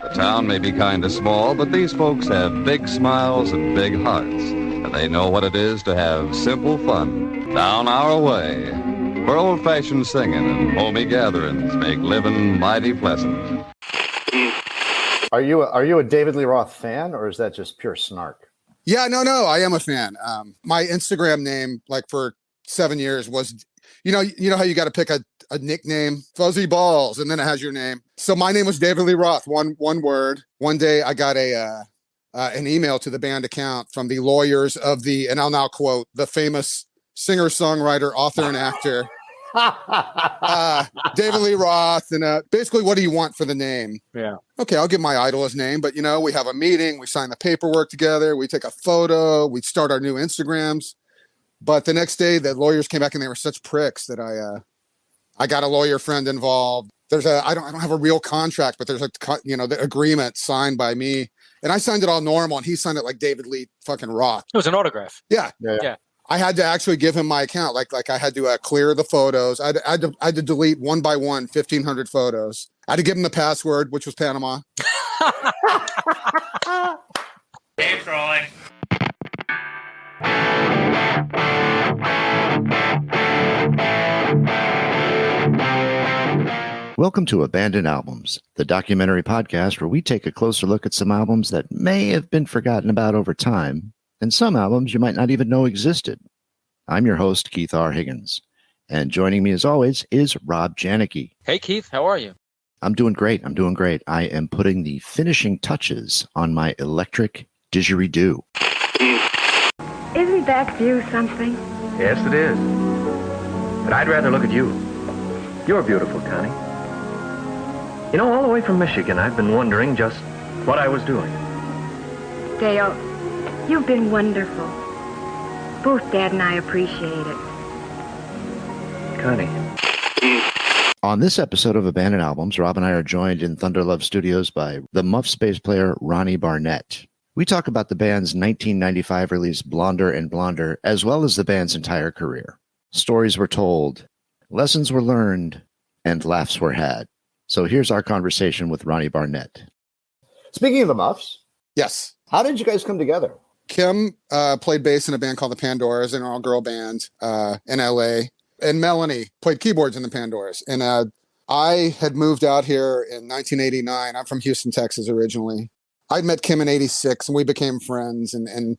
The town may be kind of small, but these folks have big smiles and big hearts, and they know what it is to have simple fun down our way, where old-fashioned singing and homey gatherings make living mighty pleasant. Are you a David Lee Roth fan, or is that just pure snark? Yeah, no, I am a fan. My Instagram name, like for 7 years, was, you know how you got to pick a nickname, Fuzzy Balls, and then it has your name. So my name was David Lee Roth, one word. One day I got an email to the band account from the lawyers of the, and I'll now quote, the famous singer, songwriter, author, and actor, David Lee Roth. And basically, what do you want for the name? Yeah. Okay, I'll give my idol his name, but we have a meeting, we sign the paperwork together, we take a photo, we start our new Instagrams. But the next day, the lawyers came back and they were such pricks that I got a lawyer friend involved. I don't have a real contract, but there's the agreement signed by me, and I signed it all normal, and he signed it like David Lee fucking Roth. It was an autograph. Yeah. I had to actually give him my account. Like I had to clear the photos. I had to delete one by one 1,500 photos. I had to give him the password, which was Panama. Tape's rolling. Welcome to Abandoned Albums, the documentary podcast where we take a closer look at some albums that may have been forgotten about over time, and some albums you might not even know existed. I'm your host, Keith R. Higgins, and joining me as always is Rob Janicki. Hey, Keith, how are you? I'm doing great. I am putting the finishing touches on my electric didgeridoo. Isn't that view something? Yes, it is. But I'd rather look at you. You're beautiful, Connie. All the way from Michigan, I've been wondering just what I was doing. Dale, you've been wonderful. Both Dad and I appreciate it. Connie. On this episode of Abandoned Albums, Rob and I are joined in Thunder Love Studios by the Muffs bass player Ronnie Barnett. We talk about the band's 1995 release Blonder and Blonder, as well as the band's entire career. Stories were told, lessons were learned, and laughs were had. So here's our conversation with Ronnie Barnett. Speaking of the Muffs, Yes. how did you guys come together? Kim played bass in a band called the Pandoras, an all-girl band in L.A., and Melanie played keyboards in the Pandoras. And I had moved out here in 1989. I'm from Houston, Texas originally. I'd met Kim in 86, and we became friends and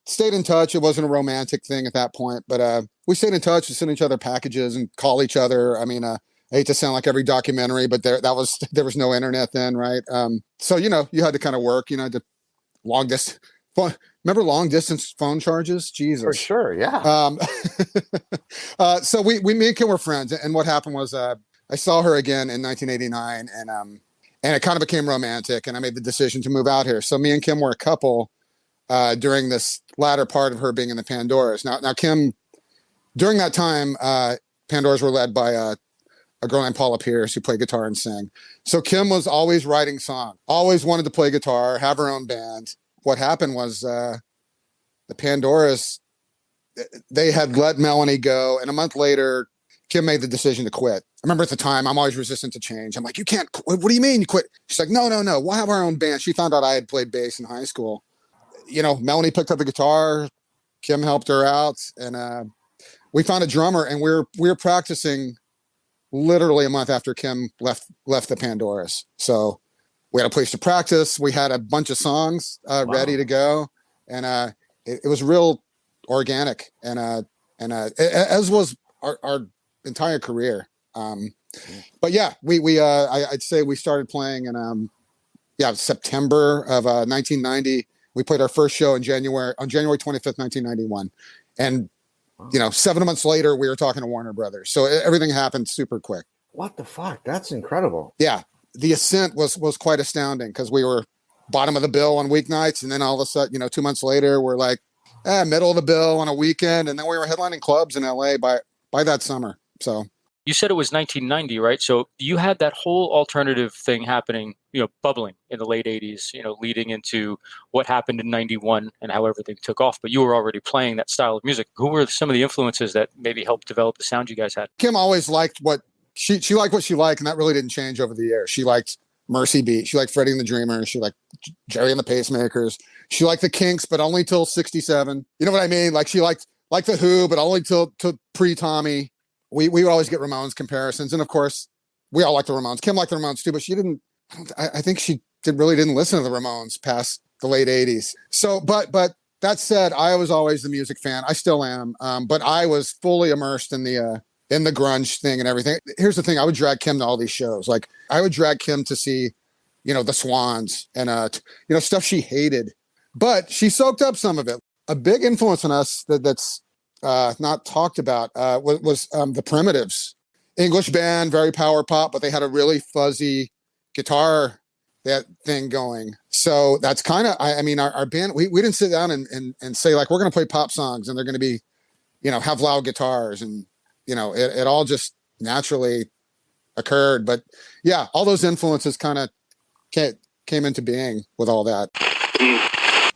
stayed in touch. It wasn't a romantic thing at that point, but we stayed in touch and sent each other packages and call each other. I mean, I hate to sound like every documentary, but there was no internet then, right? So you had to kind of work, the long distance phone. Remember long distance phone charges? Jesus, For sure, yeah. So me and Kim were friends, and what happened was I saw her again in 1989, and it kind of became romantic, and I made the decision to move out here. So me and Kim were a couple during this latter part of her being in the Pandoras. Now Kim, during that time, Pandoras were led by a girl named Paula Pierce who played guitar and sang. So Kim was always writing songs, always wanted to play guitar, have her own band. What happened was the Pandoras, they had let Melanie go, and a month later, Kim made the decision to quit. I remember at the time, I'm always resistant to change. I'm like, you can't quit. What do you mean you quit? She's like, no, we'll have our own band. She found out I had played bass in high school. Melanie picked up the guitar, Kim helped her out, and we found a drummer, and we were practicing literally a month after Kim left the Pandoras. So we had a place to practice. We had a bunch of songs ready to go, and it was real organic, and as was our entire career. But yeah, I'd say we started playing in September of 1990. We played our first show on January 25th, 1991, and 7 months later, we were talking to Warner Brothers. So everything happened super quick. What the fuck? That's incredible. Yeah. The ascent was quite astounding because we were bottom of the bill on weeknights. And then all of a sudden, 2 months later, we're like middle of the bill on a weekend. And then we were headlining clubs in LA by that summer. So You said it was 1990, right? So you had that whole alternative thing happening, bubbling in the late 80s, leading into what happened in 91 and how everything took off. But you were already playing that style of music. Who were some of the influences that maybe helped develop the sound you guys had? Kim always liked what she liked what she liked, and that really didn't change over the years. She liked Mercy Beat. She liked Freddie and the Dreamers. She liked Jerry and the Pacemakers. She liked the Kinks, but only till 67. You know what I mean? Like she liked the Who, but only till pre-Tommy. We would always get Ramones comparisons. And of course, we all liked the Ramones. Kim liked the Ramones too, but she didn't, I think she really didn't listen to the Ramones past the late 80s. So, but that said, I was always the music fan. I still am. But I was fully immersed in the grunge thing and everything. Here's the thing. I would drag Kim to all these shows. Like I would drag Kim to see, the Swans and, stuff she hated, but she soaked up some of it. A big influence on us that's not talked about was the Primitives. English band, very power pop, but they had a really fuzzy guitar that thing going. So that's kind of, our band, we didn't sit down and say like, we're going to play pop songs and they're going to be, have loud guitars and, it all just naturally occurred. But yeah, all those influences kind of came into being with all that.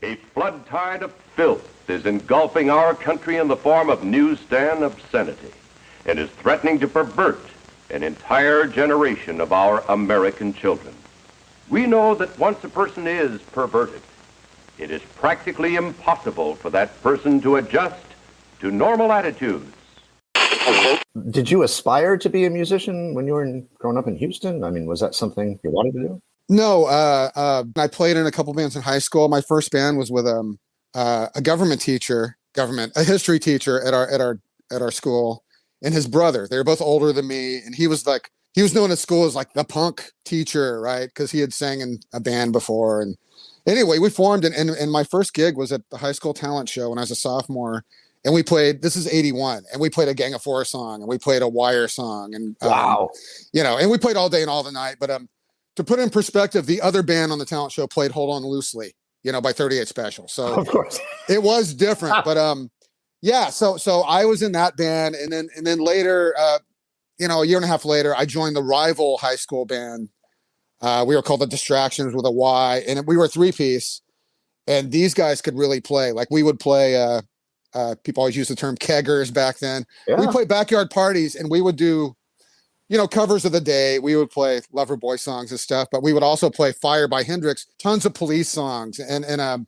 A flood tide of filth is engulfing our country in the form of newsstand obscenity and is threatening to pervert an entire generation of our American children. We know that once a person is perverted, it is practically impossible for that person to adjust to normal attitudes. Did you aspire to be a musician when you were growing up in Houston? I mean, was that something you wanted to do? No, I played in a couple bands in high school. My first band was with a a history teacher at our school, and his brother. They were both older than me, and he was known at school as like the punk teacher, right? Because he had sang in a band before. And anyway, we formed, and my first gig was at the high school talent show when I was a sophomore. And we played, this is 81, and we played a Gang of Four song, and we played a Wire song. And, wow. And we played all day and all the night. But to put in perspective, the other band on the talent show played Hold On Loosely, by 38 Special. So of course it was different. But so I was in that band. And then later, a year and a half later, I joined the rival high school band. We were called the Distractions with a Y, and we were a 3-piece. And these guys could really play. Like we would play, people always use the term keggers back then. Yeah. We played backyard parties, and we would do, covers of the day. We would play Loverboy songs and stuff, but we would also play Fire by Hendrix, tons of Police songs. And I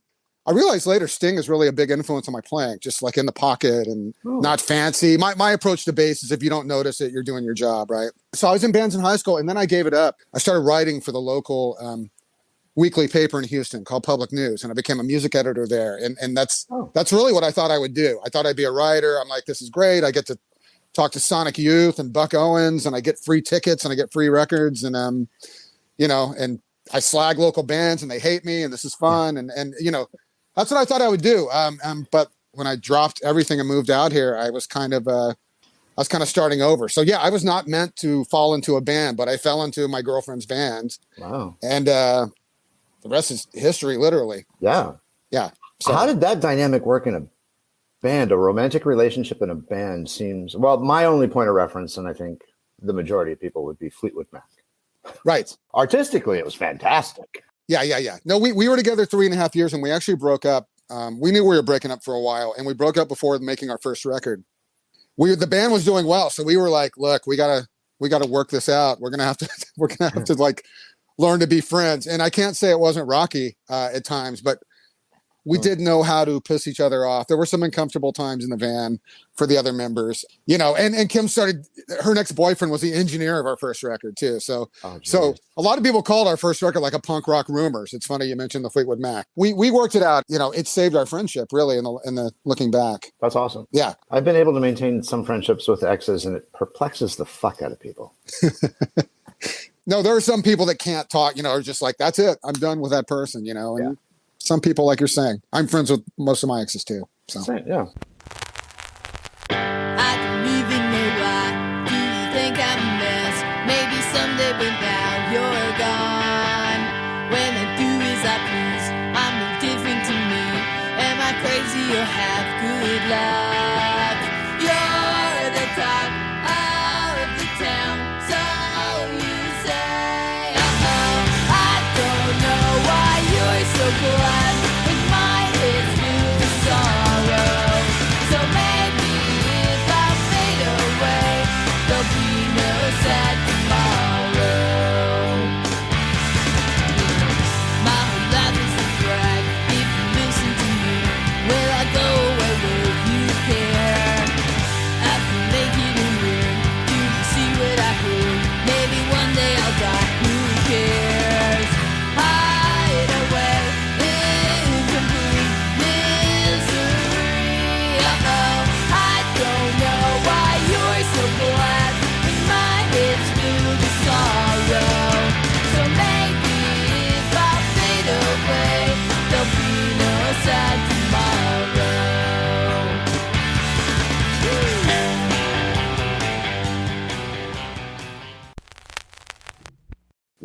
realized later Sting is really a big influence on my playing, just like in the pocket and not fancy. My approach to bass is if you don't notice it, you're doing your job, right? So I was in bands in high school, and then I gave it up. I started writing for the local weekly paper in Houston called Public News, and I became a music editor there. And that's really what I thought I would do. I thought I'd be a writer. I'm like, this is great. I get to talk to Sonic Youth and Buck Owens, and I get free tickets and I get free records, and and I slag local bands and they hate me, and this is fun. And that's what I thought I would do. But when I dropped everything and moved out here, I was kind of starting over. So yeah, I was not meant to fall into a band, but I fell into my girlfriend's band. Wow. And the rest is history, literally. Yeah. Yeah. So how did that dynamic work in a band? A romantic relationship in a band seems, well, my only point of reference, and I think the majority of people, would be Fleetwood Mac. Right. Artistically, it was fantastic. Yeah. No, we were together 3.5 years, and we actually broke up. We knew we were breaking up for a while, and we broke up before making our first record. The band was doing well, so we were like, look, we gotta work this out. We're gonna have to like learn to be friends. And I can't say it wasn't rocky at times, but we did know how to piss each other off. There were some uncomfortable times in the van for the other members, and Kim her next boyfriend was the engineer of our first record too. So a lot of people called our first record like a punk rock Rumors. It's funny you mentioned the Fleetwood Mac. We worked it out. It saved our friendship really in the looking back. That's awesome. Yeah. I've been able to maintain some friendships with exes, and it perplexes the fuck out of people. No, there are some people that can't talk, are just like, that's it. I'm done with that person, and some people, like you're saying, I'm friends with most of my exes too. So yeah. I don't even know why. Do you think I'm a mess? Maybe someday, but now you're gone. When I do as I please, I'm no different to me. Am I crazy or have good luck? You're the talk of the town, so you say. I don't know why you're so glad.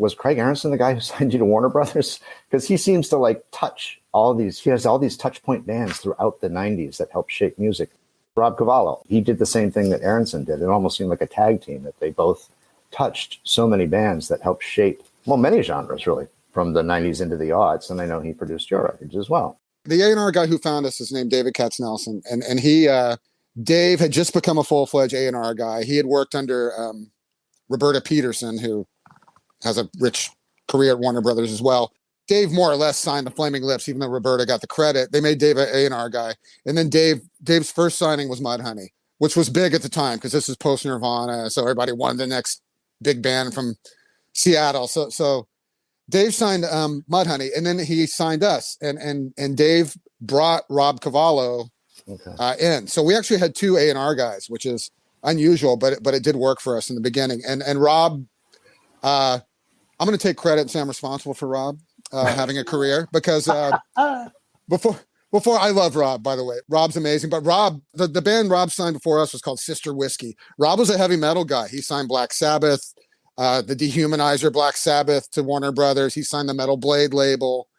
was Craig Aronson the guy who signed you to Warner Brothers? Because he seems to like touch all these. He has all these touch point bands throughout the '90s that help shape music. Rob Cavallo, he did the same thing that Aronson did. It almost seemed like a tag team that they both touched so many bands that helped shape, well, many genres really, from the '90s into the aughts. And I know he produced your records as well. The A&R guy who found us is named David Katz-Nelson, and he, Dave had just become a full-fledged A&R guy. He had worked under Roberta Peterson, who has a rich career at Warner Brothers as well. Dave more or less signed the Flaming Lips, even though Roberta got the credit. They made Dave an A&R guy. And then Dave's first signing was Mudhoney, which was big at the time because this is post-Nirvana, so everybody wanted the next big band from Seattle. So Dave signed Mudhoney, and then he signed us. And Dave brought Rob Cavallo in. So we actually had two A&R guys, which is unusual, but it did work for us in the beginning. And Rob, I'm going to take credit and say I'm responsible for Rob having a career because before I love Rob, by the way. Rob's amazing. But Rob, the band Rob signed before us was called Sister Whiskey. Rob was a heavy metal guy. He signed Black Sabbath, the Dehumanizer Black Sabbath to Warner Brothers. He signed the Metal Blade label.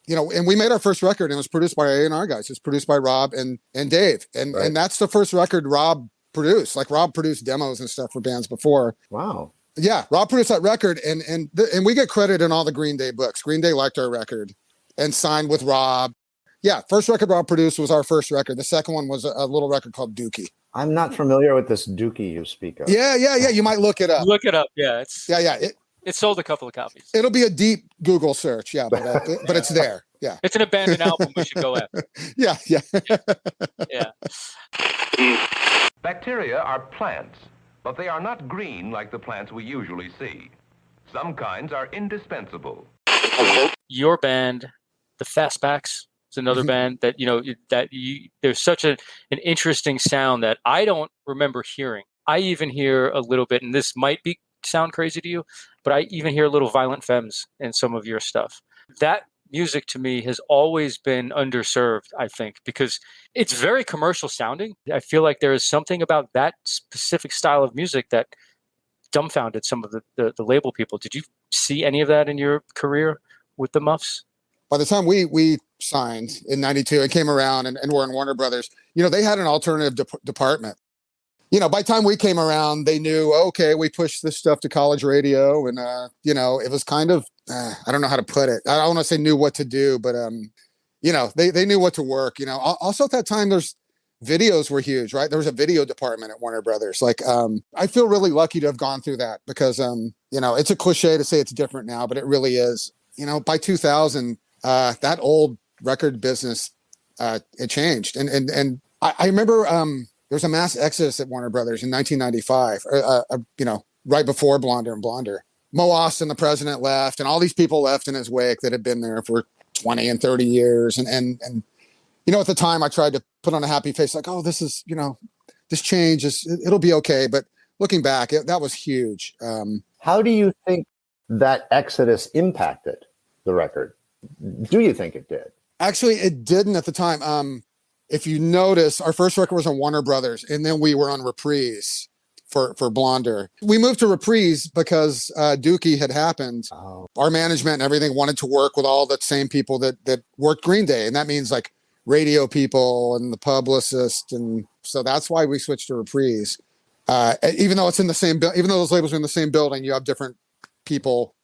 You know, and we made our first record and it was produced by A&R guys. It's produced by Rob and Dave. And that's the first record Rob produced. Like Rob produced demos and stuff for bands before. Wow. Yeah, Rob produced that record, and we get credit in all the Green Day books. Green Day liked our record and signed with Rob. Yeah, first record Rob produced was our first record. The second one was a little record called Dookie. I'm not familiar with this Dookie you speak of. Yeah. You might look it up. Look it up. Yeah, It sold a couple of copies. It'll be a deep Google search. Yeah, but it's there. Yeah, it's an abandoned album. We should go after. Yeah. Bacteria are plants, but they are not green like the plants we usually see. Some kinds are indispensable. Your band, the Fastbacks, is another band that there's such an interesting sound that I don't remember hearing. I even hear a little bit, and this might sound crazy to you, but I even hear a little Violent Femmes in some of your stuff. That music to me has always been underserved, I think, because it's very commercial sounding. I feel like there is something about that specific style of music that dumbfounded some of the label people. Did you see any of that in your career with the Muffs? By the time we signed in '92 and came around and were in Warner Brothers, they had an alternative department. By the time we came around, they knew, okay, we pushed this stuff to college radio. And, it was kind of, I don't know how to put it. I don't want to say knew what to do, but, they knew what to work. Also at that time, videos were huge, right? There was a video department at Warner Brothers. Like, I feel really lucky to have gone through that because, it's a cliche to say it's different now, but it really is. By 2000, that old record business, it changed. And I remember, there was a mass exodus at Warner Brothers in 1995, right before Blonder and Blonder. Mo Austin, the president, left, and all these people left in his wake that had been there for 20 and 30 years. And at the time I tried to put on a happy face, like, oh, this is, this change it'll be okay. But looking back, that was huge. How do you think that exodus impacted the record? Do you think it did? Actually, it didn't at the time. If you notice, our first record was on Warner Brothers, and then we were on Reprise for Blonder. We moved to Reprise because Dookie had happened. Oh. Our management and everything wanted to work with all the same people that worked Green Day, and that means like radio people and the publicist, and so that's why we switched to Reprise. Even though it's in the same, even though those labels are in the same building, you have different people,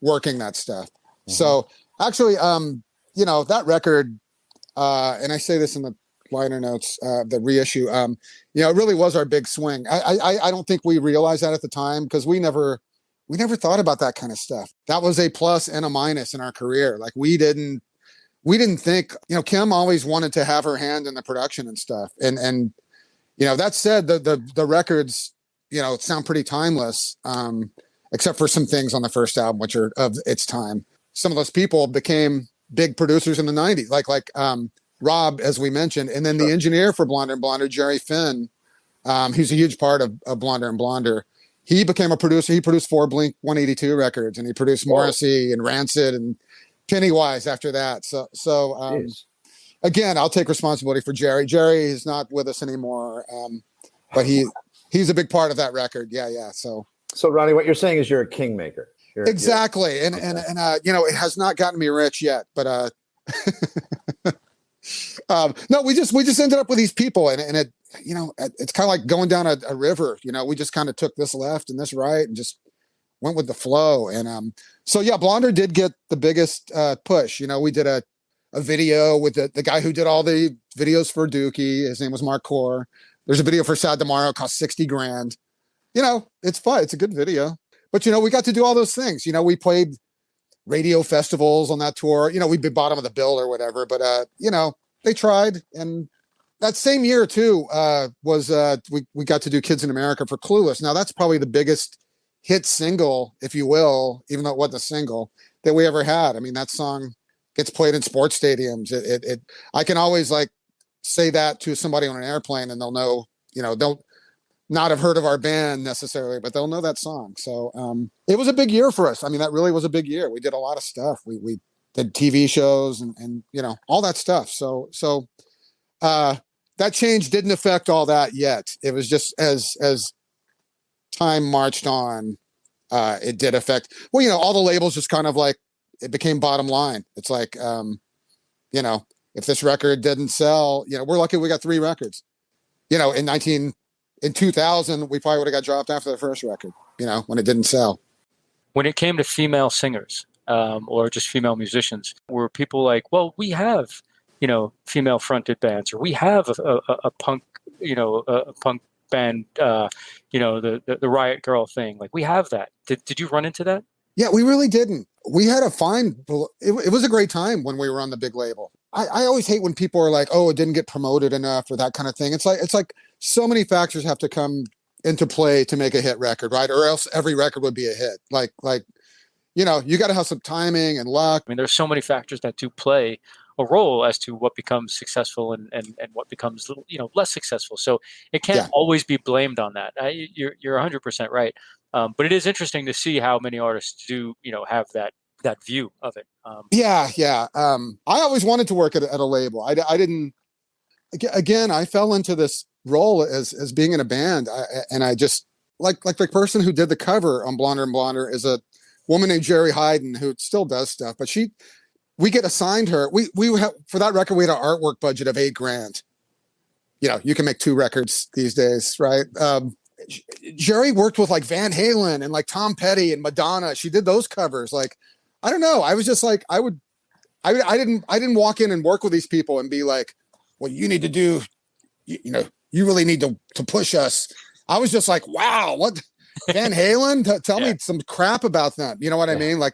working that stuff. Mm-hmm. So actually, that record. And I say this in the liner notes, the reissue, it really was our big swing. I don't think we realized that at the time because we never thought about that kind of stuff. That was a plus and a minus in our career. Like we didn't think, Kim always wanted to have her hand in the production and stuff. And that said, the records, sound pretty timeless, except for some things on the first album, which are of its time. Some of those people became big producers in the 90s, like Rob, as we mentioned, and then the engineer for Blonder and Blonder, Jerry Finn, he's a huge part of Blonder and Blonder. He became a producer. He produced 4 Blink-182 records, and he produced Morrissey and Rancid and Pennywise after that. So again, I'll take responsibility for Jerry. Jerry is not with us anymore, but he's a big part of that record. Yeah. So Ronnie, what you're saying is you're a kingmaker. Exactly. And you know, it has not gotten me rich yet, but no, we just ended up with these people, and it, you know, it's kind of like going down a river. You know, we just kind of took this left and this right and just went with the flow. And so yeah, Blonder did get the biggest push. You know, we did a video with the guy who did all the videos for Dookie. His name was Mark Core. There's a video for Sad Tomorrow, cost $60,000. You know, it's fun. It's a good video. But, you know, we got to do all those things. You know, we played radio festivals on that tour. You know, we'd be bottom of the bill or whatever. But, you know, they tried. And that same year, too, we got to do Kids in America for Clueless. Now, that's probably the biggest hit single, if you will, even though it wasn't a single, that we ever had. I mean, that song gets played in sports stadiums. I can always, like, say that to somebody on an airplane and they'll know, you know, they'll not have heard of our band necessarily, but they'll know that song. So it was a big year for us. I mean, that really was a big year. We did a lot of stuff. We did TV shows and you know, all that stuff. So that change didn't affect all that yet. It was just as time marched on, it did affect, well, you know, all the labels just kind of like, it became bottom line. It's like, you know, if this record didn't sell, you know, we're lucky we got 3 records. You know, in 2000, we probably would have got dropped after the first record, you know, when it didn't sell. When it came to female singers or just female musicians, were people like, well, we have, you know, female fronted bands, or we have a punk, you know, a punk band, you know, the Riot Girl thing. Like, we have that. Did you run into that? Yeah, we really didn't. We had it was a great time when we were on the big label. I always hate when people are like, oh, it didn't get promoted enough or that kind of thing. It's like so many factors have to come into play to make a hit record, right? Or else every record would be a hit. Like, you know, you got to have some timing and luck. I mean, there's so many factors that do play a role as to what becomes successful and what becomes, you know, less successful. So it can't always be blamed on that. You're 100% right. But it is interesting to see how many artists do, you know, have that view of it. Yeah. I always wanted to work at a label. I didn't. Again, I fell into this role as being in a band, and I just like the person who did the cover on Blonder and Blonder is a woman named Jerry Hayden who still does stuff. But we get assigned her. We have, for that record, we had an artwork budget of $8,000. You know, you can make 2 records these days, right? Jerry worked with like Van Halen and like Tom Petty and Madonna. She did those covers. Like, I don't know. I was just like, I didn't walk in and work with these people and be like, well, you need to do, you know, you really need to push us. I was just like, wow, what Van Halen? Tell me some crap about them. You know what I mean? Like,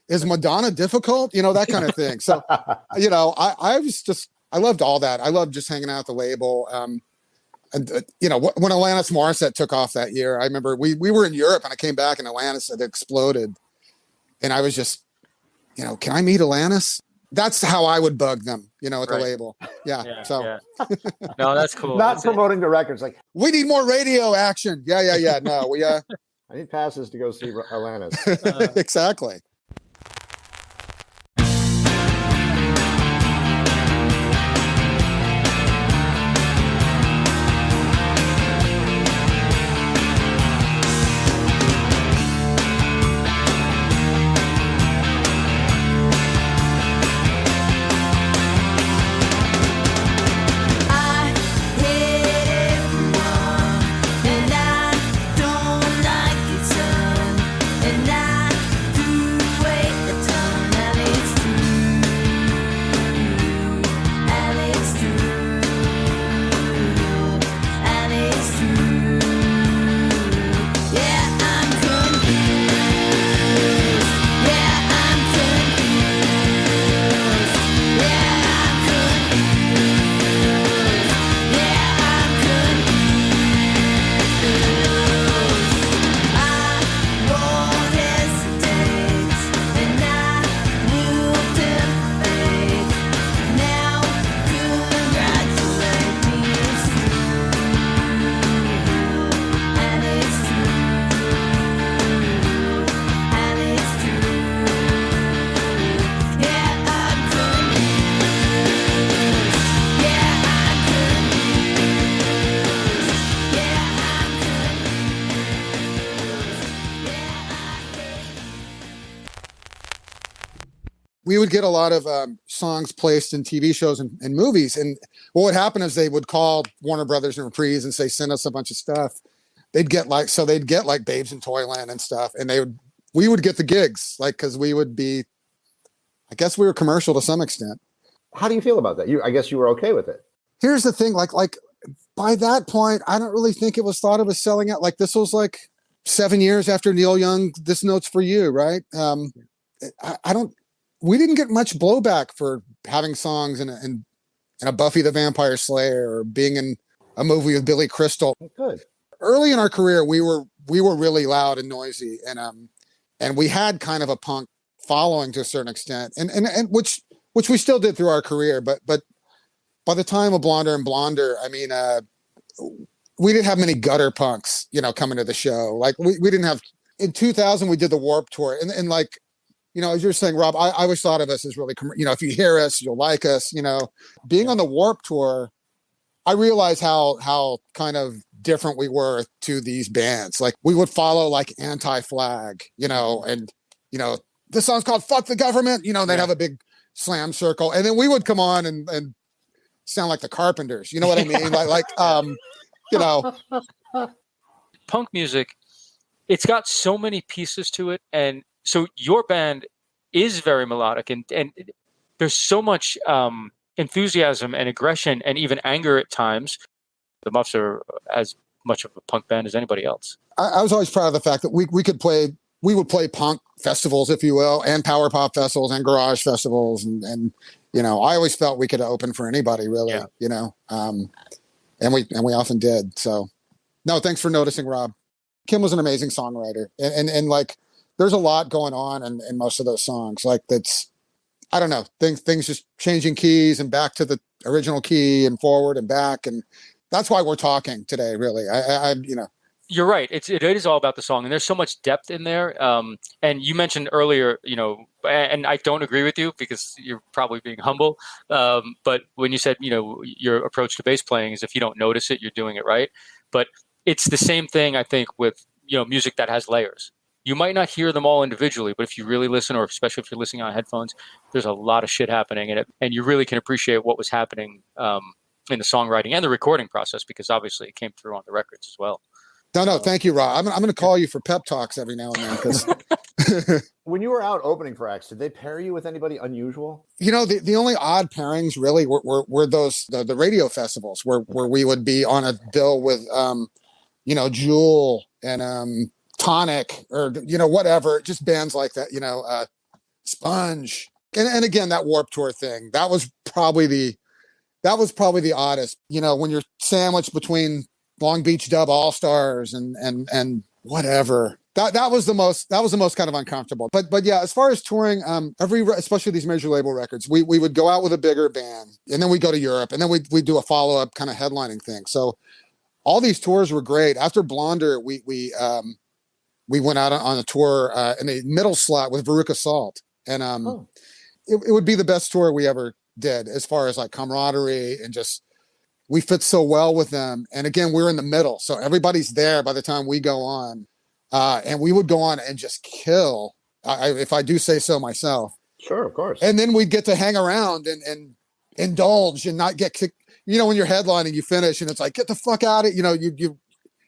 is Madonna difficult? You know, that kind of thing. So, you know, I loved all that. I loved just hanging out at the label. And you know, when Alanis Morissette took off that year, I remember we were in Europe and I came back and Alanis had exploded. And I was just, you know, can I meet Alanis? That's how I would bug them, you know, at the label. Yeah. So no, that's cool. Not promoting the records. Like, we need more radio action. Yeah. No, we I need passes to go see Alanis. Exactly. And I don't like it, son. And I do we would get a lot of songs placed in TV shows and movies. And what would happen is they would call Warner Brothers and Reprise and say, send us a bunch of stuff. They'd get like Babes in Toyland and stuff. And we would get the gigs, like, cause we would be, I guess we were commercial to some extent. How do you feel about that? I guess you were okay with it. Here's the thing. Like by that point, I don't really think it was thought of as selling out. Like this was like 7 years after Neil Young, This Note's for You. Right. We didn't get much blowback for having songs in a Buffy the Vampire Slayer or being in a movie with Billy Crystal. Good. Early in our career, we were really loud and noisy, and we had kind of a punk following to a certain extent, and which we still did through our career. But by the time of Blonder and Blonder, I mean, we didn't have many gutter punks, coming to the show. Like we didn't have. In 2000, we did the Warped Tour, and like. As you're saying, Rob, I always thought of us as really, if you hear us, you'll like us, being on the Warped Tour, I realized how kind of different we were to these bands. Like we would follow like Anti-Flag, and, this song's called Fuck the Government, they'd have a big slam circle. And then we would come on and sound like the Carpenters. You know what I mean? Punk music, it's got so many pieces to it. And so your band is very melodic, and there's so much enthusiasm and aggression and even anger at times. The Muffs are as much of a punk band as anybody else. I was always proud of the fact that we would play punk festivals, if you will, and power pop festivals and garage festivals, and I always felt we could open for anybody, really. Yeah. And we often did. So, no, thanks for noticing, Rob. Kim was an amazing songwriter, and like. There's a lot going on in most of those songs. Like that's, I don't know, things just changing keys and back to the original key and forward and back. And that's why we're talking today, really. You're right. It is all about the song, and there's so much depth in there. And you mentioned earlier, and I don't agree with you because you're probably being humble. But when you said, your approach to bass playing is if you don't notice it, you're doing it right. But it's the same thing, I think, with, music that has layers. You might not hear them all individually, but if you really listen, or especially if you're listening on headphones, there's a lot of shit happening in it, and you really can appreciate what was happening in the songwriting and the recording process, because obviously it came through on the records as well. No, thank you, Rob. I'm going to call you for pep talks every now and then. Because when you were out opening for acts, did they pair you with anybody unusual? The only odd pairings really were those the radio festivals where we would be on a bill with Jewel and Tonic or whatever, just bands like that, Sponge, and again that Warped Tour thing, that was probably the oddest, when you're sandwiched between Long Beach Dub All Stars and whatever, that was the most kind of uncomfortable. But yeah, as far as touring, especially these major label records, we would go out with a bigger band, and then we go to Europe, and then we do a follow-up kind of headlining thing. So all these tours were great. After Blonder, we went out on a tour in a middle slot with Veruca Salt, and it would be the best tour we ever did as far as like camaraderie, and just we fit so well with them. And again, we're in the middle, so everybody's there by the time we go on, and we would go on and just kill, if I do say so myself. Sure, of course. And then we'd get to hang around and indulge and not get kicked. When you're headlining, you finish and it's like, get the fuck out of it. You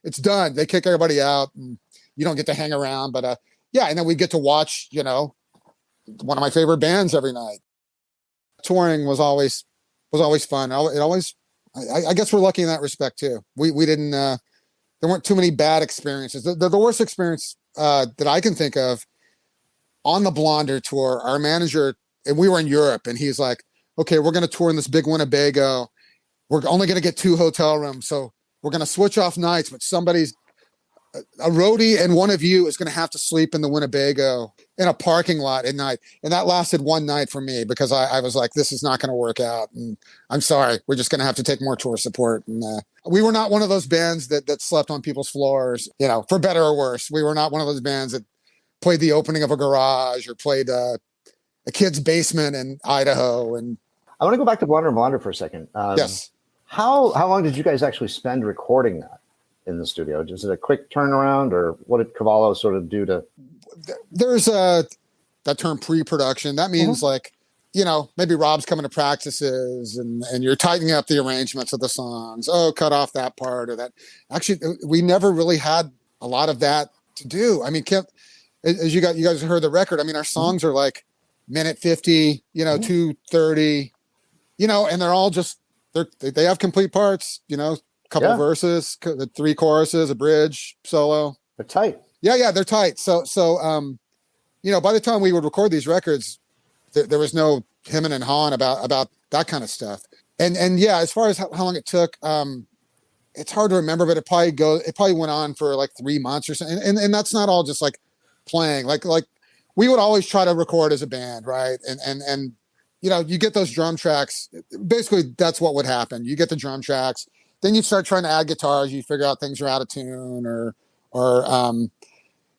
it's done. They kick everybody out, and you don't get to hang around, but and then we get to watch, one of my favorite bands every night. Touring was always fun. I guess we're lucky in that respect too. We didn't, there weren't too many bad experiences. The worst experience that I can think of on the Blonder tour, our manager, and we were in Europe, and he's like, okay, we're going to tour in this big Winnebago. We're only going to get 2 hotel rooms. So we're going to switch off nights, but a roadie and one of you is going to have to sleep in the Winnebago in a parking lot at night. And that lasted one night for me, because I was like, this is not going to work out. And I'm sorry, we're just going to have to take more tour support. And we were not one of those bands that slept on people's floors, for better or worse. We were not one of those bands that played the opening of a garage or played a kid's basement in Idaho. And I want to go back to Blonder and Blonder for a second. Yes. How long did you guys actually spend recording that in the studio? Is it a quick turnaround, or what did Cavallo sort of do to? There's that term pre-production. That means like, you know, maybe Rob's coming to practices and you're tightening up the arrangements of the songs. Oh, cut off that part or that. Actually, we never really had a lot of that to do. I mean, Kim, as you guys heard the record, I mean, our songs are like minute 50, you know, 2:30, you know, and they're all just, they have complete parts, you know, couple of verses, 3 choruses, a bridge, solo. They're tight. Yeah, they're tight. So, you know, by the time we would record these records, there was no hemming and hawing about that kind of stuff. And yeah, as far as how long it took, it's hard to remember, but it probably went on for like 3 months or something. And that's not all just like playing. Like we would always try to record as a band, right? And you know, you get those drum tracks. Basically, that's what would happen. You get the drum tracks, then you start trying to add guitars. You figure out things are out of tune, or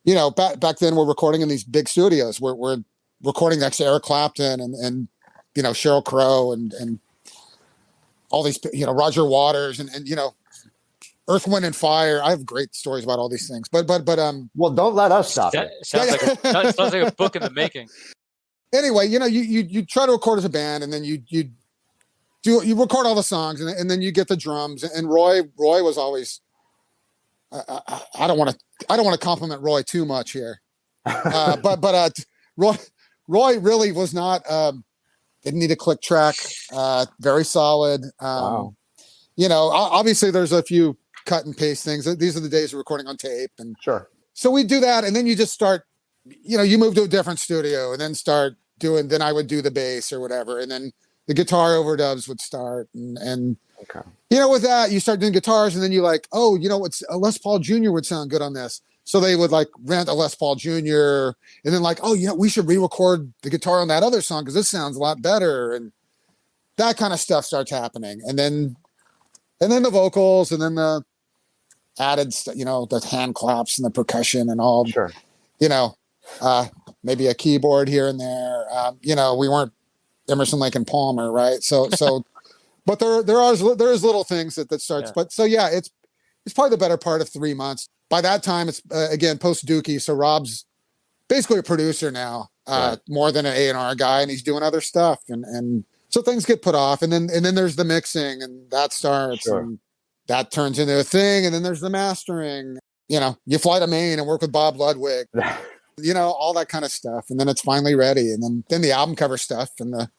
you know, back then we're recording in these big studios. We're recording next to Eric Clapton and you know, Sheryl Crow and all these, you know, Roger Waters and you know, Earth, Wind and Fire. I have great stories about all these things, but well, don't let us stop it. Sounds like a book in the making. Anyway, you know, you try to record as a band, and then you record all the songs, and then you get the drums. And Roy was always. I don't want to compliment Roy too much here, but Roy really was not. Didn't need a click track. Very solid. Wow. You know, obviously there's a few cut and paste things. These are the days of recording on tape, and sure. So we do that, and then you just start. You know, you move to a different studio, and then start doing. Then I would do the bass or whatever, and then the guitar overdubs would start, and okay. You know, with that, you start doing guitars, and then you like, oh, you know, what's a Les Paul Jr. would sound good on this. So they would like rent a Les Paul Jr. and then like, oh, you know, we should re-record the guitar on that other song because this sounds a lot better, and that kind of stuff starts happening, and then the vocals, and then the added, you know, the hand claps and the percussion and all. Sure. You know, maybe a keyboard here and there. You know, we weren't Emerson, Lake and Palmer, right? So. But there is little things that starts. Yeah. But so yeah, it's probably the better part of 3 months. By that time, it's again post Dookie. So Rob's basically a producer now, right. More than an A&R guy, and he's doing other stuff. And so things get put off, and then there's the mixing, and that starts, sure. And that turns into a thing, and then there's the mastering. You know, you fly to Maine and work with Bob Ludwig. You know, all that kind of stuff, and then it's finally ready, and then the album cover stuff and the.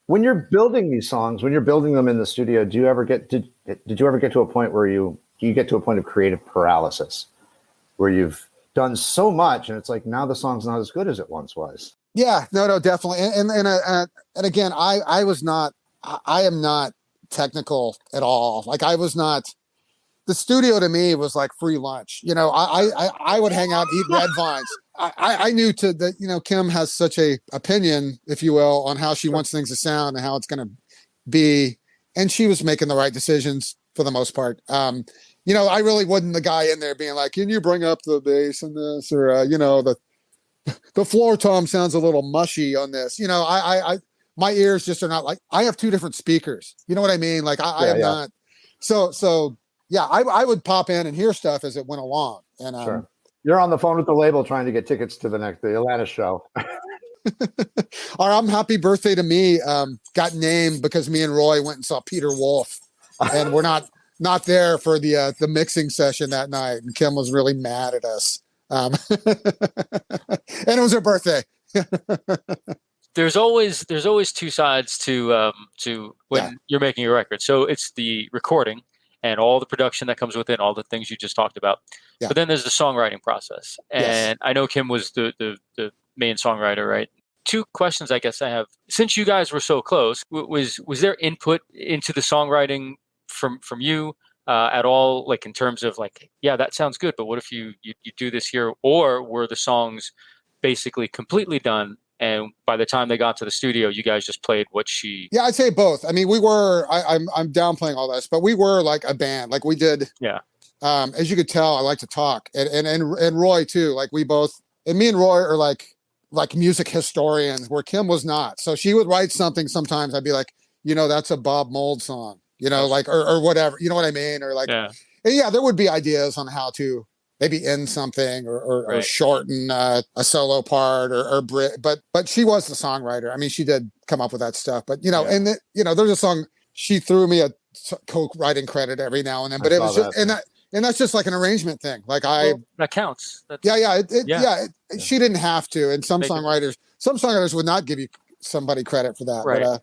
When you're building these songs, when you're building them in the studio, did you ever get to a point where you get to a point of creative paralysis, where you've done so much and it's like now the song's not as good as it once was? Yeah, no, definitely. And again, I am not technical at all. Like I was not. The studio to me was like free lunch. You know, I would hang out, eat red vines. I knew that, you know, Kim has such a opinion, if you will, on how she wants things to sound and how it's going to be. And she was making the right decisions for the most part. You know, I really wasn't the guy in there being like, can you bring up the bass in this? Or, you know, the floor tom sounds a little mushy on this. You know, my ears just are not like, I have 2 different speakers. You know what I mean? Like I am not. So yeah, I would pop in and hear stuff as it went along. And sure. You're on the phone with the label trying to get tickets to the Atlanta show. Our I'm Happy Birthday to Me got named because me and Roy went and saw Peter Wolf, and we're not there for the mixing session that night. And Kim was really mad at us. And it was her birthday. There's always 2 sides to when you're making a record. So it's the recording and all the production that comes with it, all the things you just talked about. Yeah. But then there's the songwriting process. And yes. I know Kim was the main songwriter, right? 2 questions I guess I have. Since you guys were so close, was there input into the songwriting from you at all? Like in terms of like, yeah, that sounds good, but what if you do this here? Or were the songs basically completely done, and by the time they got to the studio, you guys just played what she... Yeah, I'd say both. I mean, we were... I'm downplaying all this, but we were like a band. Like we did... Yeah. As you could tell, I like to talk. And Roy, too. Like we both... And me and Roy are like music historians, where Kim was not. So she would write something sometimes. I'd be like, you know, that's a Bob Mould song. You know, like... Or whatever. You know what I mean? Or like... Yeah. And yeah, there would be ideas on how to maybe end something or Right. shorten a solo part or but she was the songwriter. I mean, she did come up with that stuff, but you know, Yeah. and there's a song she threw me a co-writing credit every now and then, but I it saw was just, that. and that's just like an arrangement thing. Like Well, that counts. That's, she didn't have to. And some Make it- songwriters would not give you somebody credit for that. Right. But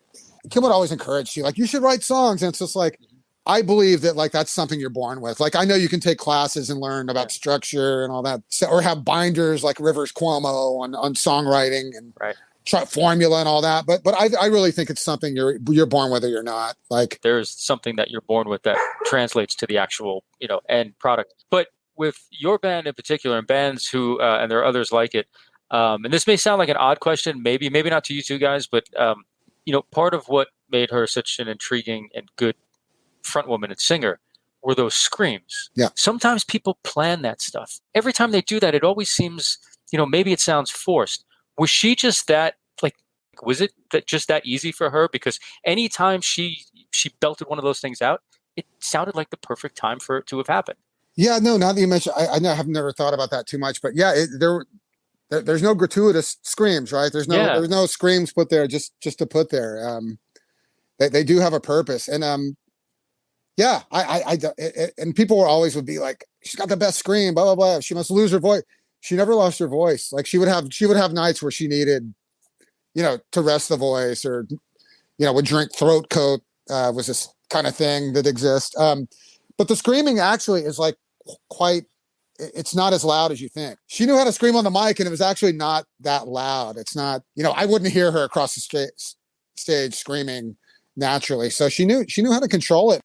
Kim would always encourage you, like, you should write songs. And it's just like, I believe that like that's something you're born with. Like I know you can take classes and learn about structure and all that, or have binders like Rivers Cuomo on songwriting and try formula and all that. But I really think it's something you're born with or you're not. Like there's something that you're born with that translates to the actual, end product. But with your band in particular, and bands who, and there are others like it, and this may sound like an odd question, maybe not to you two guys, but part of what made her such an intriguing and good frontwoman and singer were those screams. Yeah. Sometimes people plan that stuff. Every time they do that, it always seems, maybe it sounds forced. Was she just that, was it just that easy for her? Because anytime she belted one of those things out, it sounded like the perfect time for it to have happened. Yeah, no, now that you mention, I know I've never thought about that too much, but yeah, there's no gratuitous screams, right? There's no screams put there just to put there. They do have a purpose. And and people would be like, she's got the best scream, blah, blah, blah. She must lose her voice. She never lost her voice. Like she would have nights where she needed, to rest the voice or, would drink throat coat, was this kind of thing that exists. But the screaming actually is like it's not as loud as you think. She knew how to scream on the mic and it was actually not that loud. It's not, I wouldn't hear her across the stage screaming naturally. So she knew how to control it.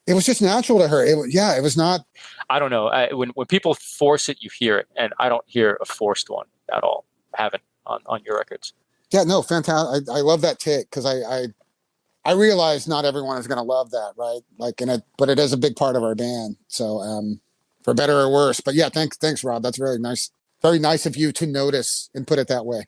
It was just natural to her. It was not. I don't know. When people force it, you hear it, and I don't hear a forced one at all. I haven't on your records. Yeah, no, fantastic. I love that take because I realize not everyone is going to love that, right? Like, but it is a big part of our band. So, for better or worse. But yeah, thanks, Rob. That's really nice. Very nice of you to notice and put it that way.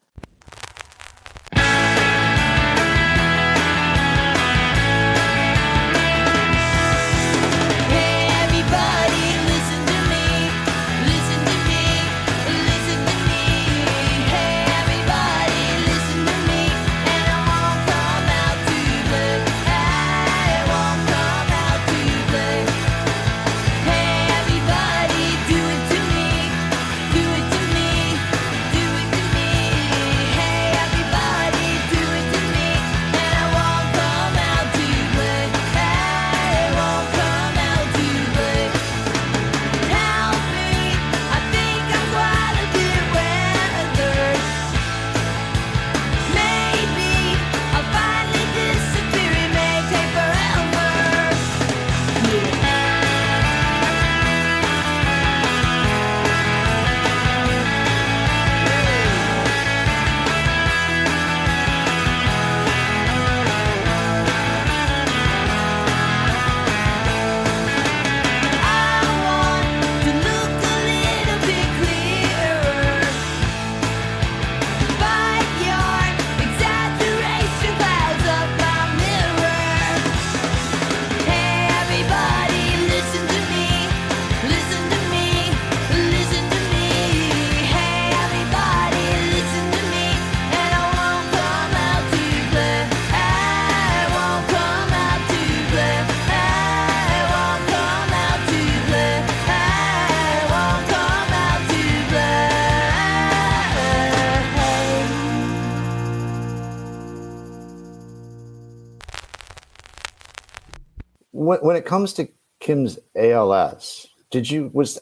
When it comes to Kim's ALS,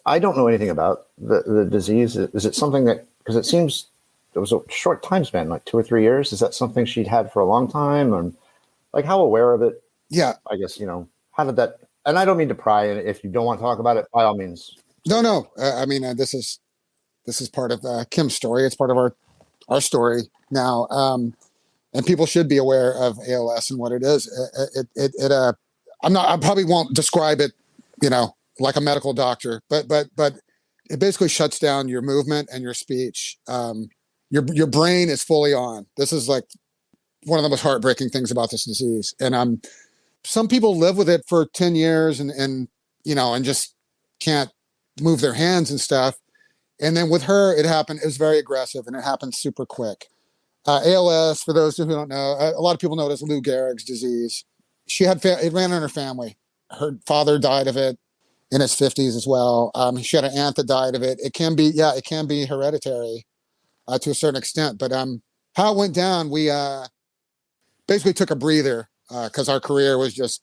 I don't know anything about the disease. Is it something that, because it seems it was a short time span, like 2 or 3 years. Is that something she'd had for a long time? And like, how aware of it? Yeah. I guess, how did that, and I don't mean to pry, and if you don't want to talk about it, by all means. No. This is part of Kim's story. It's part of our story now. And people should be aware of ALS and what it is. I probably won't describe it, like a medical doctor, but it basically shuts down your movement and your speech. Your brain is fully on. This is like one of the most heartbreaking things about this disease. And some people live with it for 10 years and just can't move their hands and stuff. And then with her, it was very aggressive and it happened super quick. ALS, for those who don't know, a lot of people know it as Lou Gehrig's disease. It ran in her family. Her father died of it in his 50s as well. She had an aunt that died of it. It can be hereditary to a certain extent. But how it went down, we basically took a breather because our career was just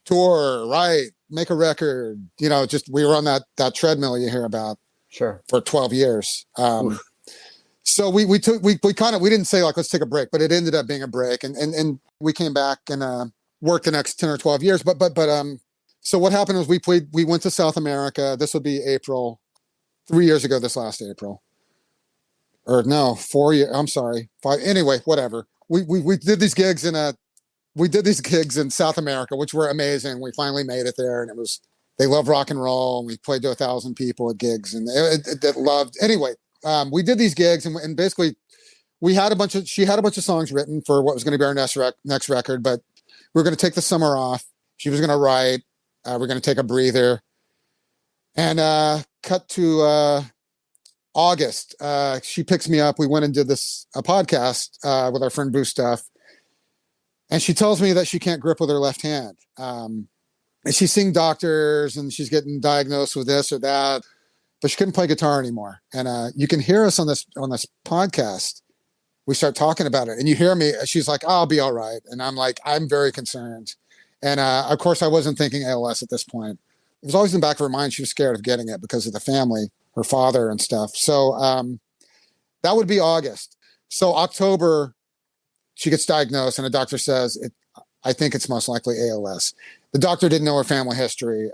tour, write, make a record. Just we were on that treadmill you hear about. Sure. For 12 years. So we didn't say like, let's take a break, but it ended up being a break. And we came back and worked the next 10 or 12 years. But so what happened was we went to South America. This would be April, 3 years ago, this last April. Or no, 4 years. I'm sorry. 5. Anyway, whatever. We did these gigs in South America, which were amazing. We finally made it there, and they love rock and roll. And we played to 1,000 people at gigs, and it loved. Anyway, we did these gigs, and basically, she had a bunch of songs written for what was going to be our next record, but we were going to take the summer off. She was going to write. We're going to take a breather, and cut to August. She picks me up. We went and did a podcast with our friend Boo Stuff, and she tells me that she can't grip with her left hand. And she's seeing doctors and she's getting diagnosed with this or that, but she couldn't play guitar anymore. And you can hear us on this podcast. We start talking about it and you hear me, she's like, I'll be all right. And I'm like, I'm very concerned. And of course I wasn't thinking ALS at this point. It was always in the back of her mind. She was scared of getting it because of the family, her father and stuff. So that would be August. So October, she gets diagnosed and a doctor says, I think it's most likely ALS. The doctor didn't know her family history.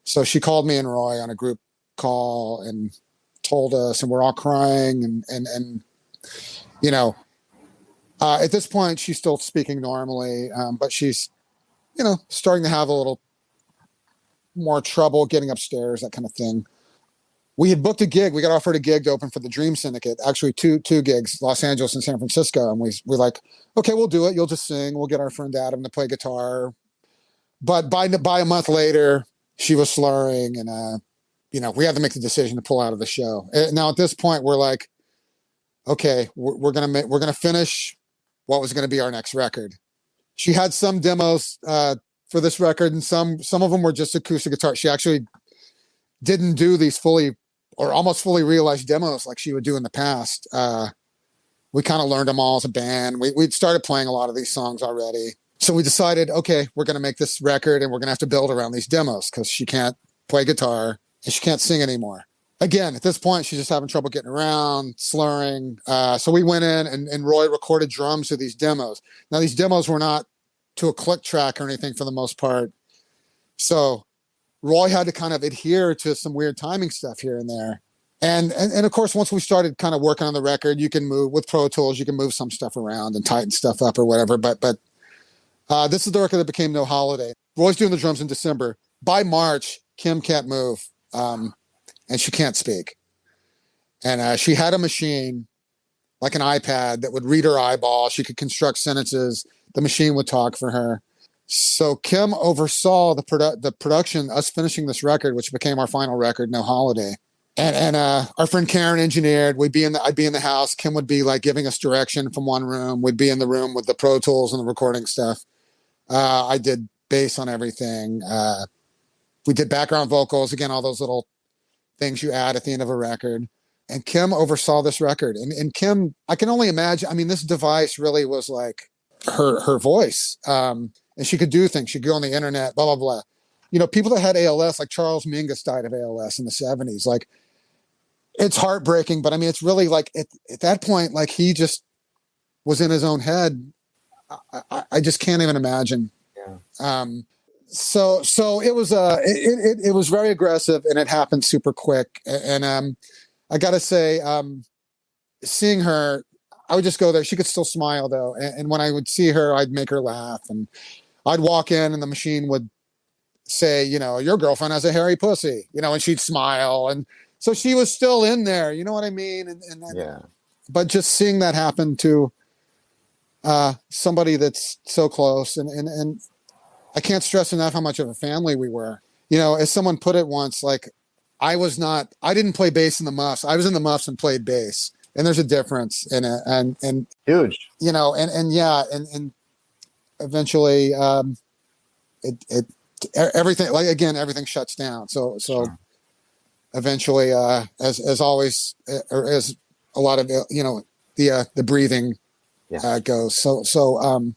So she called me and Roy on a group call and told us, and we're all crying. And at this point, she's still speaking normally, but she's, starting to have a little more trouble getting upstairs, that kind of thing. We had booked a gig. We got offered a gig to open for the Dream Syndicate, actually two gigs, Los Angeles and San Francisco. And we're like, okay, we'll do it. You'll just sing. We'll get our friend Adam to play guitar. But by a month later, she was slurring and, we had to make the decision to pull out of the show. Now at this point, we're like, okay, we're going to finish what was going to be our next record. She had some demos for this record, and some of them were just acoustic guitar. She actually didn't do these fully or almost fully realized demos like she would do in the past. We kind of learned them all as a band. We'd started playing a lot of these songs already. So we decided, okay, we're going to make this record and we're going to have to build around these demos because she can't play guitar and she can't sing anymore. Again, at this point, she's just having trouble getting around, slurring. So we went in and Roy recorded drums to these demos. Now, these demos were not to a click track or anything for the most part. So Roy had to kind of adhere to some weird timing stuff here and there. And of course, once we started kind of working on the record, you can move with Pro Tools, you can move some stuff around and tighten stuff up or whatever. But this is the record that became No Holiday. Roy's doing the drums in December. By March, Kim can't move and she can't speak. And she had a machine, like an iPad, that would read her eyeball. She could construct sentences. The machine would talk for her. So Kim oversaw the production, us finishing this record, which became our final record, No Holiday. And our friend Karen engineered. I'd be in the house. Kim would be like giving us direction from one room. We'd be in the room with the Pro Tools and the recording stuff. I did bass on everything. We did background vocals. Again, all those little things you add at the end of a record. And Kim oversaw this record. And Kim, I can only imagine. I mean, this device really was like her voice. And she could do things. She could go on the internet, blah, blah, blah. People that had ALS, like Charles Mingus died of ALS in the 70s. Like, it's heartbreaking, but I mean, it's really like at that point, like he just was in his own head. I just can't even imagine. Yeah. So it was it was very aggressive and it happened super quick. And I gotta say, seeing her, I would just go there. She could still smile though. And when I would see her, I'd make her laugh and I'd walk in and the machine would say, your girlfriend has a hairy pussy, and she'd smile. And so she was still in there, you know what I mean? And yeah. But just seeing that happen to somebody that's so close and I can't stress enough how much of a family we were. as someone put it once, like I didn't play bass in the Muffs. I was in the Muffs and played bass, and there's a difference in it, and huge, and eventually, everything, like, again, everything shuts down. So Sure. Eventually, as always, or as a lot of, the breathing goes. So,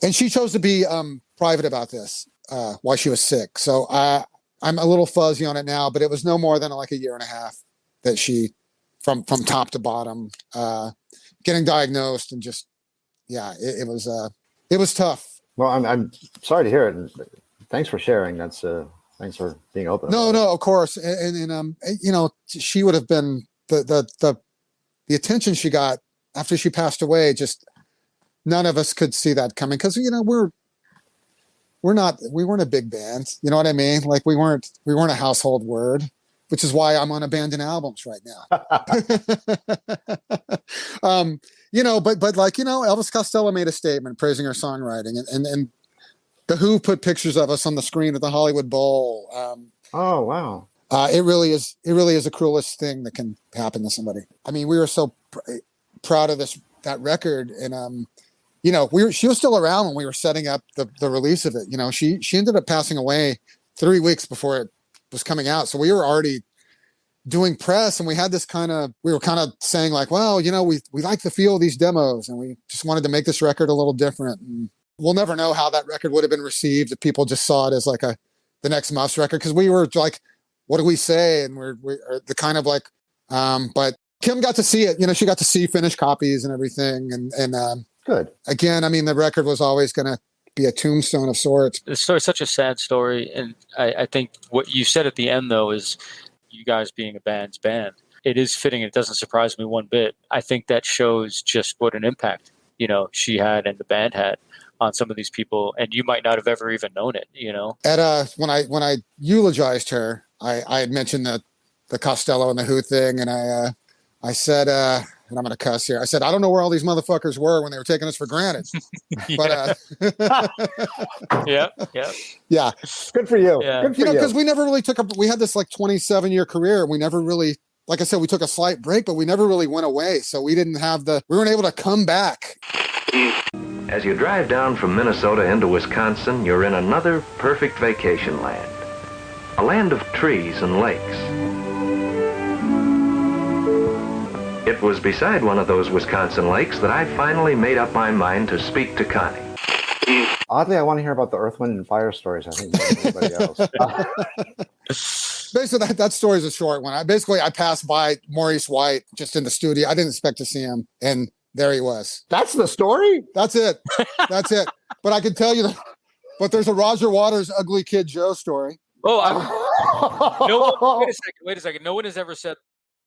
and she chose to be private about this, while she was sick. So I'm a little fuzzy on it now, but it was no more than like a year and a half that she, from top to bottom, getting diagnosed, and just, it was tough. Well, I'm sorry to hear it. And thanks for sharing. That's thanks for being open. No, of course. And she would have been the attention she got after she passed away. Just none of us could see that coming, because we weren't a big band. You know what I mean? Like we weren't a household word, which is why I'm on Abandoned Albums right now. But like, Elvis Costello made a statement praising her songwriting, and The Who put pictures of us on the screen at the Hollywood Bowl. Oh, wow. It really is the cruelest thing that can happen to somebody. I mean, we were so proud of that record, and she was still around when we were setting up the release of it. She ended up passing away 3 weeks before it was coming out. So we were already doing press, and we were kind of saying like, well, we like the feel of these demos, and we just wanted to make this record a little different. And we'll never know how that record would have been received if people just saw it as like the next Muffs record. Cause we were like, what do we say? And we're the kind of like, but Kim got to see it, she got to see finished copies and everything. And good. Again, I mean, the record was always going to be a tombstone of sorts. The story's such a sad story. And I think what you said at the end, though, is you guys being a band's band. It is fitting. It doesn't surprise me one bit. I think that shows just what an impact, she had and the band had on some of these people. And you might not have ever even known it, At when I eulogized her, I had mentioned the Costello and the Who thing. And I said, and I'm going to cuss here. I said, I don't know where all these motherfuckers were when they were taking us for granted. But yeah. Good for you. Yeah. Good for you. Because we never really we had this like 27-year career. We never really, like I said, we took a slight break, but we never really went away. So we weren't able to come back. As you drive down from Minnesota into Wisconsin, you're in another perfect vacation land. A land of trees and lakes. It was beside one of those Wisconsin lakes that I finally made up my mind to speak to Connie. Oddly, I want to hear about the Earth, Wind, and Fire stories, I think, more than anybody else. Basically, that story is a short one. I passed by Maurice White just in the studio. I didn't expect to see him, and there he was. That's the story? That's it. But I can tell you but there's a Roger Waters Ugly Kid Joe story. Oh, wait a second. No one has ever said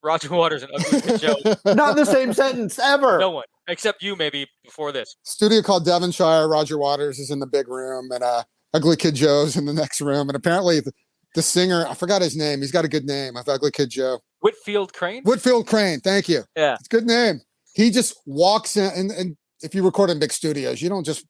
Roger Waters and Ugly Kid Joe. Not in the same sentence, ever. No one, except you maybe before this. Studio called Devonshire. Roger Waters is in the big room, and Ugly Kid Joe's in the next room. And apparently the singer, I forgot his name. He's got a good name of Ugly Kid Joe. Whitfield Crane? Whitfield Crane, thank you. Yeah. It's a good name. He just walks in, and if you record in big studios, you don't just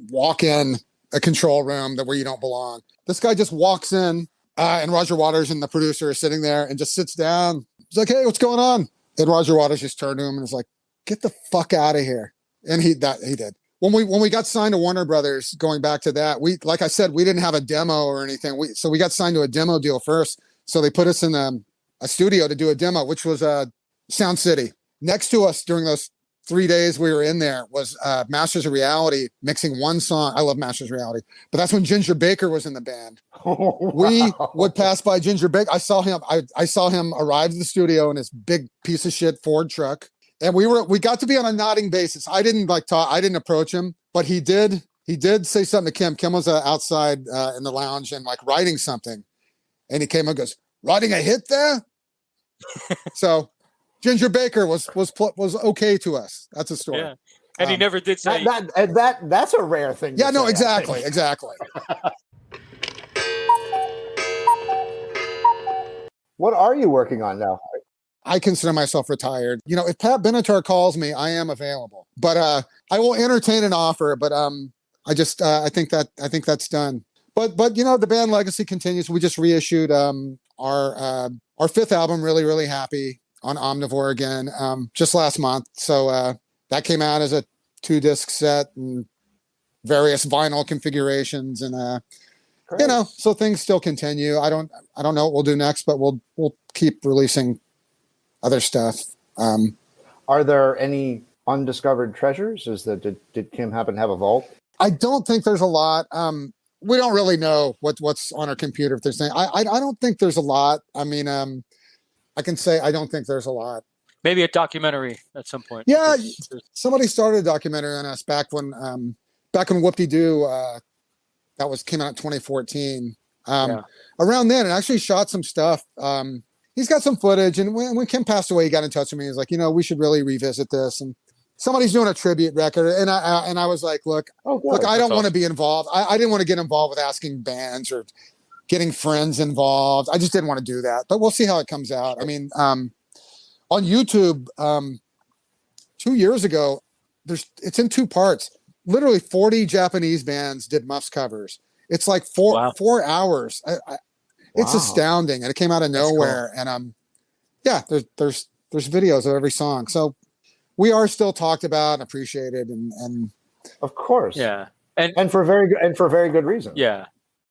walk in a control room where you don't belong. This guy just walks in, and Roger Waters and the producer are sitting there and just sits down. He's like, hey, what's going on? And Roger Waters just turned to him and was like, get the fuck out of here. And he did. When we got signed to Warner Brothers, going back to that, like I said, we didn't have a demo or anything. So we got signed to a demo deal first. So they put us in a studio to do a demo, which was Sound City. Next to us during those 3 days we were in there was Masters of Reality mixing one song. I love Masters of Reality, but that's when Ginger Baker was in the band. Oh, wow. We would pass by Ginger Baker. I saw him arrive at the studio in his big piece of shit Ford truck. And we got to be on a nodding basis. I didn't I didn't approach him, but he did say something to Kim. Kim was outside in the lounge and like writing something. And he came and goes, writing a hit there? So Ginger Baker was okay to us. That's a story. Yeah. And he never did say that's a rare thing. Yeah, no, say, exactly. What are you working on now? I consider myself retired. If Pat Benatar calls me, I am available. But I will entertain an offer. But I think that's done. but the band legacy continues. We just reissued our fifth album, Really Happy, on Omnivore again, just last month. So that came out as a 2-disc set and various vinyl configurations, and so things still continue. I don't know what we'll do next, but we'll keep releasing other stuff. Are there any undiscovered treasures? Did Kim happen to have a vault? I don't think there's a lot. We don't really know what's on our computer. If there's anything, I don't think there's a lot. I mean, I can say I don't think there's a lot. Maybe a documentary at some point. Yeah, somebody started a documentary on us back when Whoop-De-Doo came out in 2014. Around then, and actually shot some stuff. He's got some footage, and when Kim passed away, he got in touch with me. He's like, we should really revisit this. And somebody's doing a tribute record, and I was like, look, I don't want to be involved. I didn't want to get involved with asking bands or getting friends involved. I just didn't want to do that. But we'll see how it comes out. I mean, on YouTube, 2 years ago, it's in 2 parts. Literally 40 Japanese bands did Muffs covers. It's like 4 hours. It's astounding, and it came out of nowhere. Cool. And there's videos of every song. So we are still talked about and appreciated, and of course, yeah, and for very good reason. Yeah,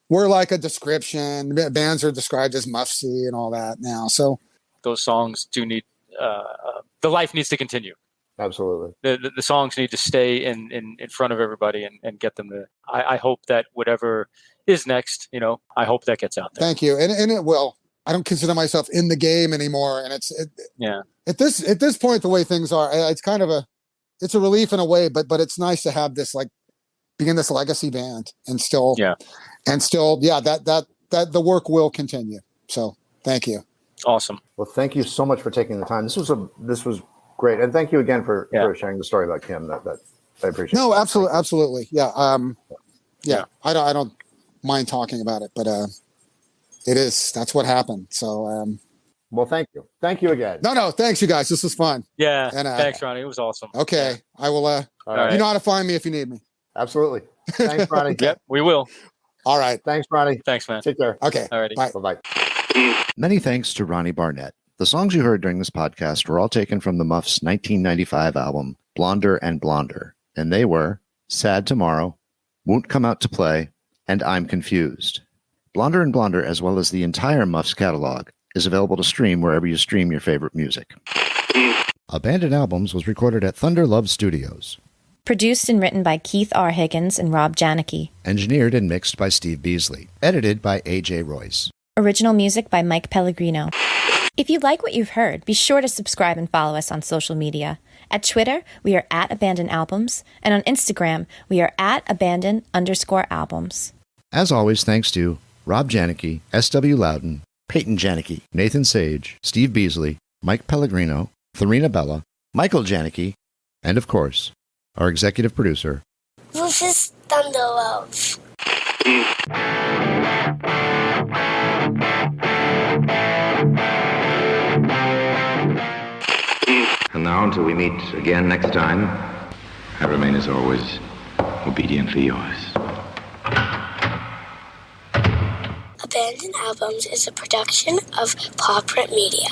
we're like a description. Bands are described as Muffsy and all that now. So those songs do need the life needs to continue. Absolutely, the songs need to stay in front of everybody and get them to. I hope that whatever is next, I hope that gets out there. Thank you, and it will. I don't consider myself in the game anymore, and at this point, the way things are, it's kind of a relief in a way, but it's nice to have this, like, being this legacy band and still that the work will continue. So thank you. Awesome. Well, thank you so much for taking the time. This was great, and thank you again for sharing the story about Kim. That I appreciate. No, absolutely. Yeah. I don't mind talking about it, but that's what happened. So well, thank you again. No, thanks, you guys. This was fun. And thanks, Ronnie. It was awesome. Okay, I will right. You know how to find me if you need me. Absolutely. Thanks, Ronnie. Yep, we will. All right. Thanks, Ronnie. Thanks, man. Take care. Okay. Alrighty. Bye. Many thanks to Ronnie Barnett. The songs you heard during this podcast were all taken from the Muffs' 1995 album, Blonder and Blonder, and they were Sad Tomorrow, Won't Come Out to Play, and I'm Confused. Blonder and Blonder, as well as the entire Muffs catalog, is available to stream wherever you stream your favorite music. Abandoned Albums was recorded at Thunder Love Studios. Produced and written by Keith R. Higgins and Rob Janicki. Engineered and mixed by Steve Beasley. Edited by A.J. Royce. Original music by Mike Pellegrino. If you like what you've heard, be sure to subscribe and follow us on social media. At Twitter, we are at Abandoned Albums, and on Instagram, we are at Abandoned_albums. As always, thanks to Rob Janicki, S.W. Loudon, Peyton Janicki, Nathan Sage, Steve Beasley, Mike Pellegrino, Tharina Bella, Michael Janicki, and of course, our executive producer, Rufus Thunderlove. And now, until we meet again next time, I remain as always obediently yours. Abandoned Albums is a production of Paw Print Media.